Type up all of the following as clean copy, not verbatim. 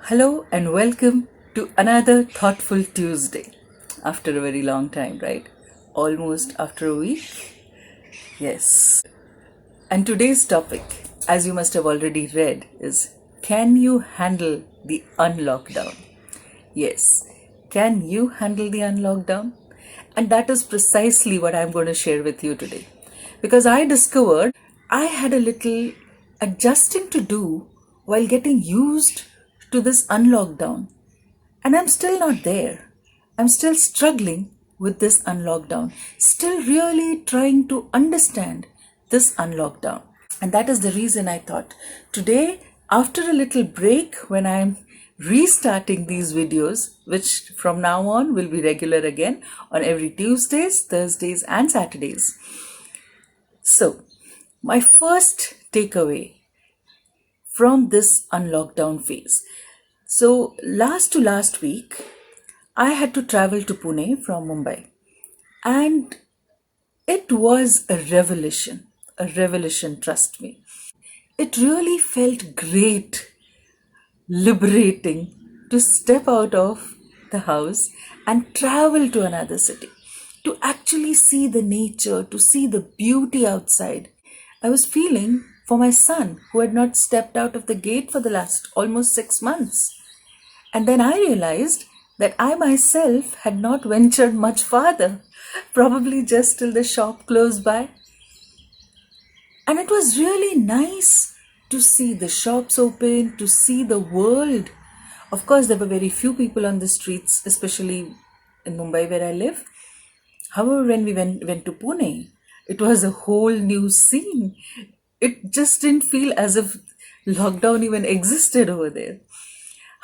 Hello and welcome to another Thoughtful Tuesday. After a very long time, right? Almost after a week? Yes. And today's topic, as you must have already read, is can you handle the unlockdown? Yes. Can you handle the unlockdown? And that is precisely what I'm going to share with you today. Because I discovered I had a little adjusting to do while getting used to this unlockdown. And I'm still not there. I'm still struggling with this unlockdown, still really trying to understand this unlockdown. And that is the reason I thought today, after a little break, when I'm restarting these videos, which from now on will be regular again on every Tuesdays, Thursdays, and Saturdays. So, my first takeaway from this unlockdown phase. So, last week, I had to travel to Pune from Mumbai, and it was a revelation, trust me. It really felt great, liberating to step out of the house and travel to another city, to actually see the nature, to see the beauty outside. I was feeling for my son who had not stepped out of the gate for the last almost 6 months. And then I realized that I myself had not ventured much farther, probably just till the shop close by. And it was really nice to see the shops open, to see the world. Of course, there were very few people on the streets, especially in Mumbai where I live. However, when we went to Pune, it was a whole new scene. It just didn't feel as if lockdown even existed over there.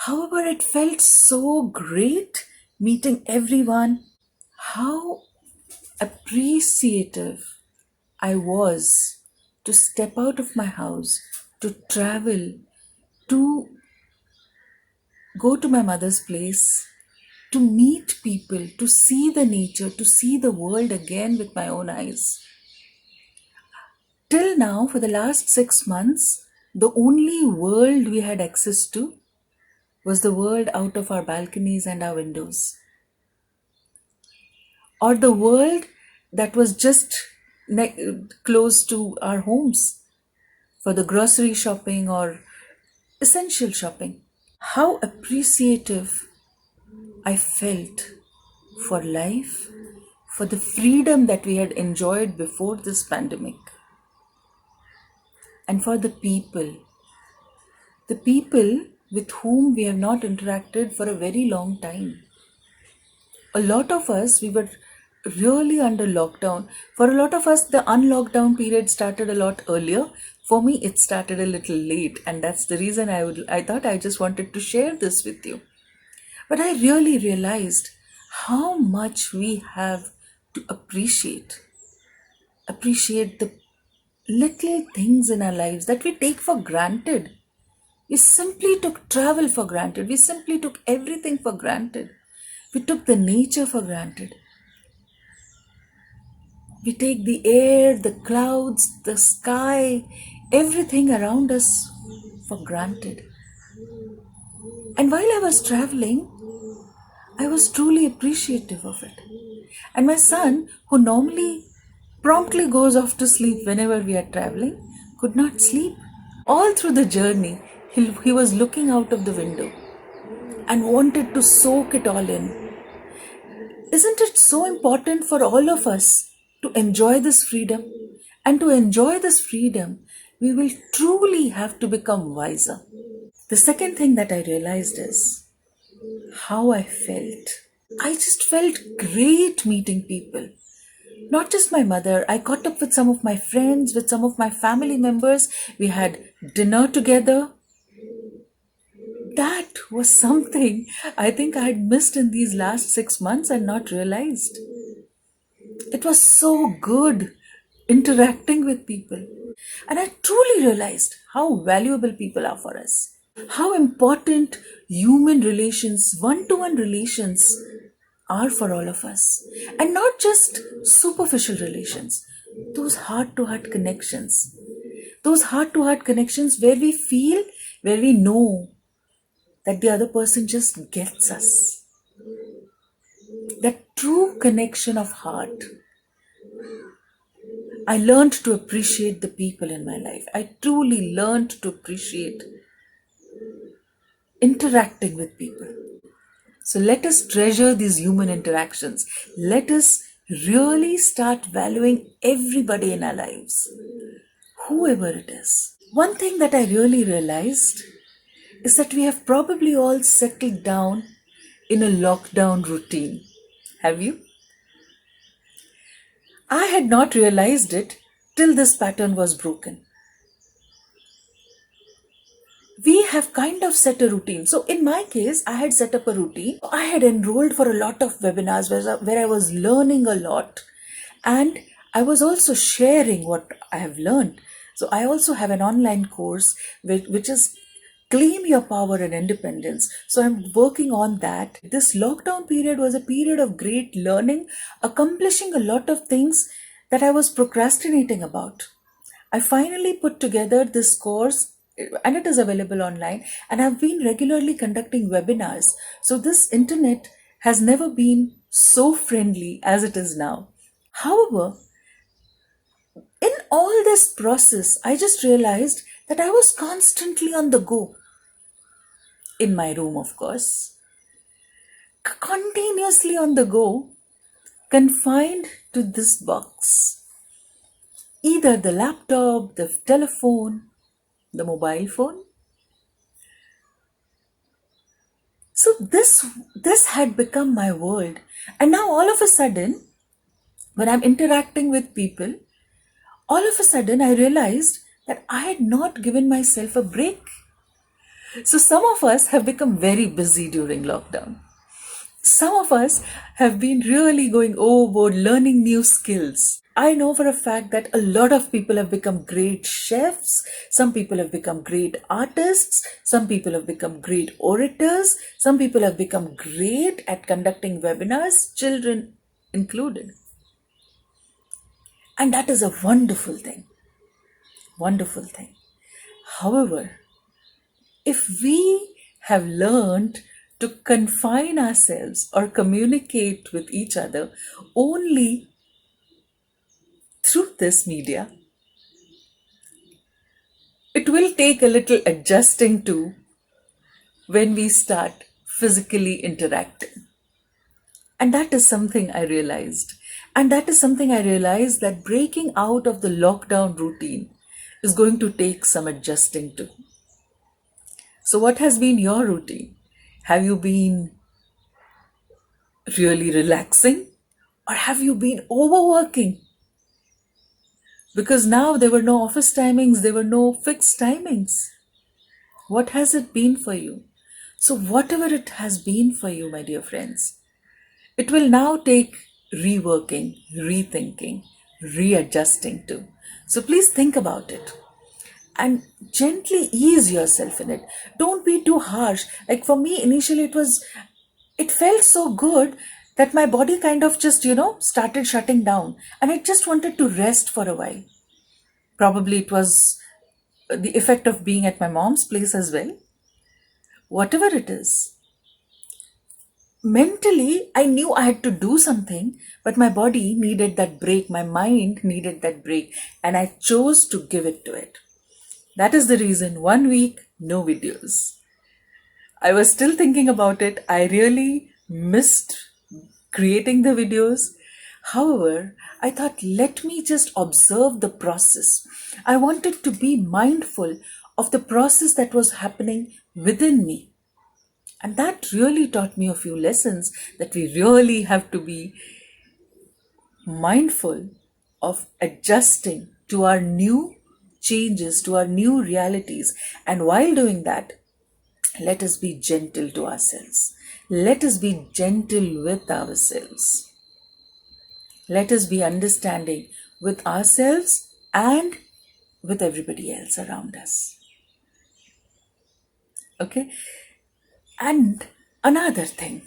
However, it felt so great meeting everyone. How appreciative I was to step out of my house, to travel, to go to my mother's place, to meet people, to see the nature, to see the world again with my own eyes. Till now, for the last 6 months, the only world we had access to was the world out of our balconies and our windows, or the world that was just close to our homes for the grocery shopping or essential shopping. How appreciative I felt for life, for the freedom that we had enjoyed before this pandemic, and for the people with whom we have not interacted for a very long time. A lot of us, we were really under lockdown. For a lot of us, the unlockdown period started a lot earlier. For me, it started a little late, and that's the reason I thought I just wanted to share this with you. But I really realized how much we have to appreciate the little things in our lives that we take for granted. We simply took travel for granted. We simply took everything for granted. We took the nature for granted. We take the air, the clouds, the sky, everything around us for granted. And while I was traveling, I was truly appreciative of it. And my son, who normally promptly goes off to sleep whenever we are traveling, could not sleep. All through the journey, he was looking out of the window and wanted to soak it all in. Isn't it so important for all of us to enjoy this freedom? And to enjoy this freedom, we will truly have to become wiser. The second thing that I realized is how I felt. I just felt great meeting people. Not just my mother, I caught up with some of my friends, with some of my family members. We had dinner together. That was something I think I had missed in these last 6 months and not realized. It was so good interacting with people. And I truly realized how valuable people are for us. How important human relations, one to one relations, are for all of us. And not just superficial relations, those heart to heart connections. Those heart to heart connections where we feel, where we know that the other person just gets us. That true connection of heart. I learned to appreciate the people in my life. I truly learned to appreciate interacting with people. So let us treasure these human interactions. Let us really start valuing everybody in our lives, whoever it is. One thing that I really realized is that we have probably all settled down in a lockdown routine. Have you? I had not realized it till this pattern was broken. We have kind of set a routine. So in my case, I had set up a routine. I had enrolled for a lot of webinars where I was learning a lot, and I was also sharing what I have learned. So I also have an online course which is Claim Your Power and Independence. So I'm working on that. This lockdown period was a period of great learning, accomplishing a lot of things that I was procrastinating about. I finally put together this course, and it is available online, and I've been regularly conducting webinars. So this internet has never been so friendly as it is now. However, in all this process, I just realized that I was constantly on the go. In my room, of course, continuously on the go, confined to this box. Either the laptop, the telephone, the mobile phone. So this had become my world. And now all of a sudden, when I'm interacting with people, all of a sudden I realized that I had not given myself a break. So some of us have become very busy during lockdown. Some of us have been really going overboard learning new skills. I know for a fact that a lot of people have become great chefs. Some people have become great artists. Some people have become great orators. Some people have become great at conducting webinars, children included. And that is a wonderful thing. Wonderful thing. However, if we have learned to confine ourselves or communicate with each other only through this media, it will take a little adjusting to when we start physically interacting. And that is something I realized. And that is something I realized that breaking out of the lockdown routine is going to take some adjusting to. So what has been your routine? Have you been really relaxing? Or have you been overworking? Because now there were no office timings, there were no fixed timings. What has it been for you? So whatever it has been for you, my dear friends, it will now take reworking, rethinking, readjusting to. So please think about it and gently ease yourself in it. Don't be too harsh. Like for me, initially it felt so good that my body kind of just, started shutting down, and I just wanted to rest for a while. Probably it was the effect of being at my mom's place as well. Whatever it is, mentally, I knew I had to do something, but my body needed that break, my mind needed that break, and I chose to give it to it. That is the reason 1 week, no videos. I was still thinking about it. I really missed creating the videos. However, I thought, let me just observe the process. I wanted to be mindful of the process that was happening within me. And that really taught me a few lessons that we really have to be mindful of adjusting to our new changes, to our new realities. And while doing that, let us be gentle to ourselves. Let us be gentle with ourselves. Let us be understanding with ourselves and with everybody else around us. Okay? And another thing.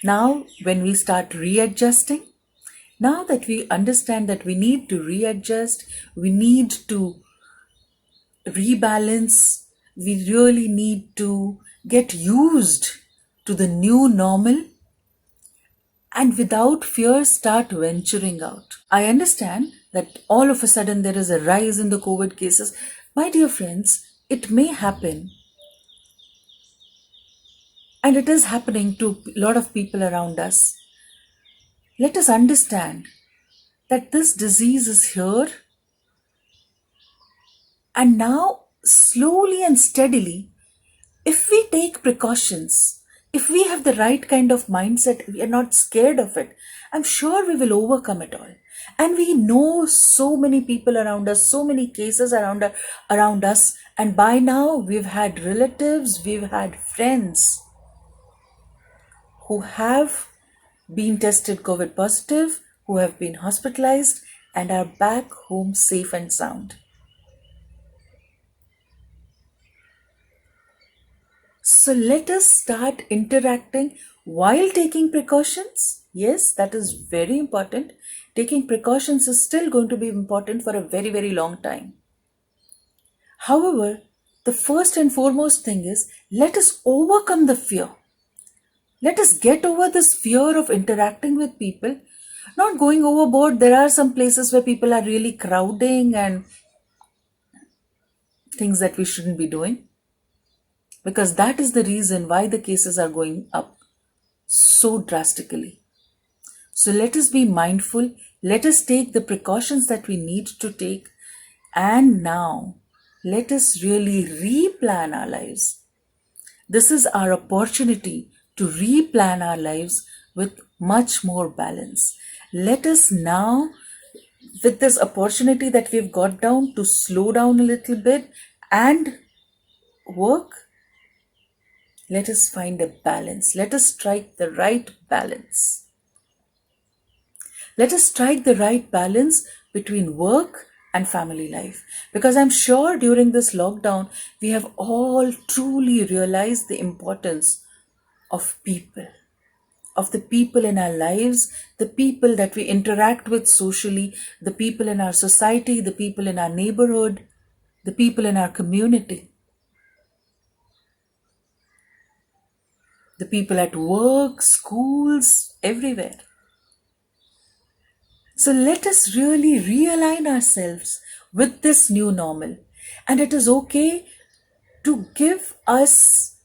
Now, when we start readjusting, now that we understand that we need to readjust, we need to rebalance we really need to get used to the new normal and without fear start venturing out. I understand that all of a sudden there is a rise in the COVID cases. My dear friends, it may happen, and it is happening to a lot of people around us. Let us understand that this disease is here, and now slowly and steadily, if we take precautions, if we have the right kind of mindset, we are not scared of it, I'm sure we will overcome it all. And we know so many people around us, so many cases around us, and by now we've had relatives, we've had friends who have been tested COVID positive, who have been hospitalized, and are back home safe and sound. So let us start interacting while taking precautions. Yes, that is very important. Taking precautions is still going to be important for a very, very long time. However, the first and foremost thing is, let us overcome the fear. Let us get over this fear of interacting with people, not going overboard. There are some places where people are really crowding and things that we shouldn't be doing, because that is the reason why the cases are going up so drastically. So let us be mindful, let us take the precautions that we need to take, and now let us really replan our lives. This is our opportunity to replan our lives with much more balance. Let us now, with this opportunity that we've got down, to slow down a little bit and work. Let us find a balance. Let us strike the right balance. Let us strike the right balance between work and family life. Because I'm sure during this lockdown, we have all truly realized the importance of people, of the people in our lives, the people that we interact with socially, the people in our society, the people in our neighborhood, the people in our community, the people at work, schools, everywhere. So let us really realign ourselves with this new normal. And it is okay to give us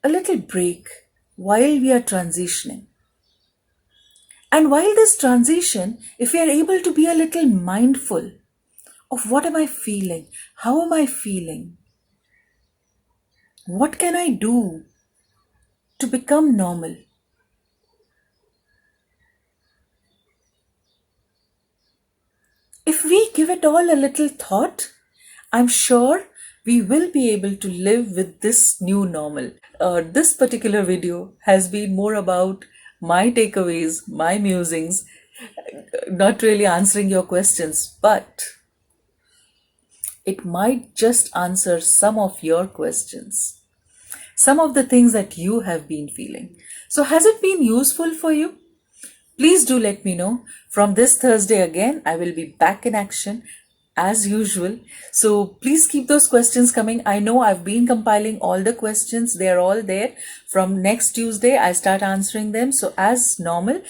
a little break while we are transitioning. And while this transition, if we are able to be a little mindful of what am I feeling, how am I feeling, what can I do to become normal? If we give it all a little thought, I'm sure we will be able to live with this new normal. This particular video has been more about my takeaways, my musings, not really answering your questions, but it might just answer some of your questions, some of the things that you have been feeling. So, has it been useful for you? Please do let me know. From this Thursday again, I will be back in action as usual. So please keep those questions coming. I know I've been compiling all the questions. They're all there. From next Tuesday, I start answering them. So as normal,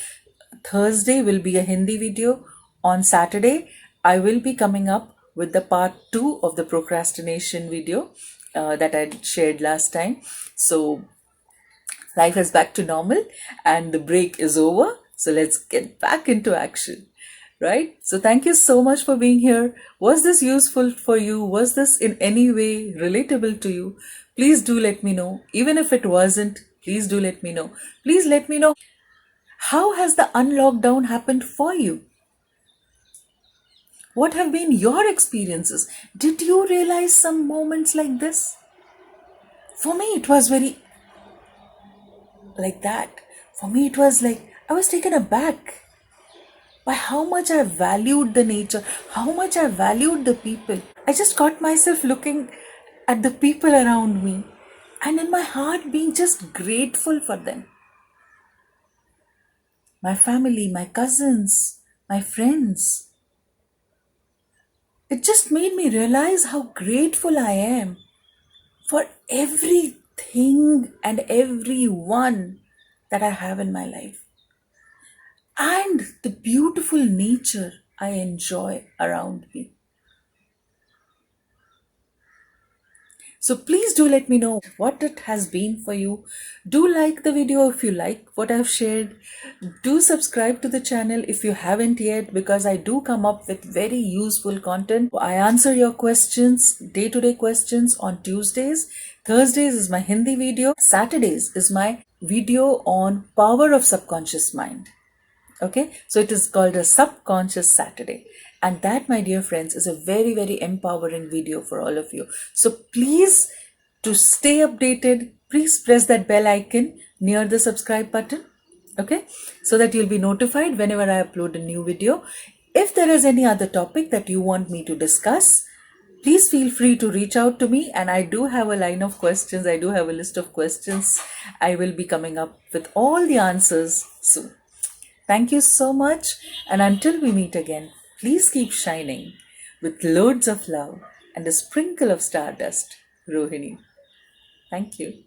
Thursday will be a Hindi video. On Saturday, I will be coming up with the part 2 of the procrastination video that I shared last time. So life is back to normal and the break is over. So let's get back into action, right? So thank you so much for being here. Was this useful for you? Was this in any way relatable to you? Please do let me know. Even if it wasn't, please do let me know. Please let me know, how has the unlockdown happened for you? What have been your experiences? Did you realize some moments like this? For me, it was very like that. For me, it was like I was taken aback by how much I valued the nature, how much I valued the people. I just caught myself looking at the people around me and in my heart being just grateful for them. My family, my cousins, my friends. It just made me realize how grateful I am for everything and everyone that I have in my life and the beautiful nature I enjoy around me. So please do let me know what it has been for you. Do like the video if you like what I've shared. Do subscribe to the channel if you haven't yet, because I do come up with very useful content. I answer your questions, day-to-day questions on Tuesdays. Thursdays is my Hindi video. Saturdays is my video on power of subconscious mind. Okay, so it is called a Subconscious Saturday. And that, my dear friends, is a very, very empowering video for all of you. So please, to stay updated, please press that bell icon near the subscribe button. Okay, so that you'll be notified whenever I upload a new video. If there is any other topic that you want me to discuss, please feel free to reach out to me, and I do have a line of questions. I do have a list of questions. I will be coming up with all the answers soon. Thank you so much, and until we meet again, please keep shining with loads of love and a sprinkle of stardust. Rohini. Thank you.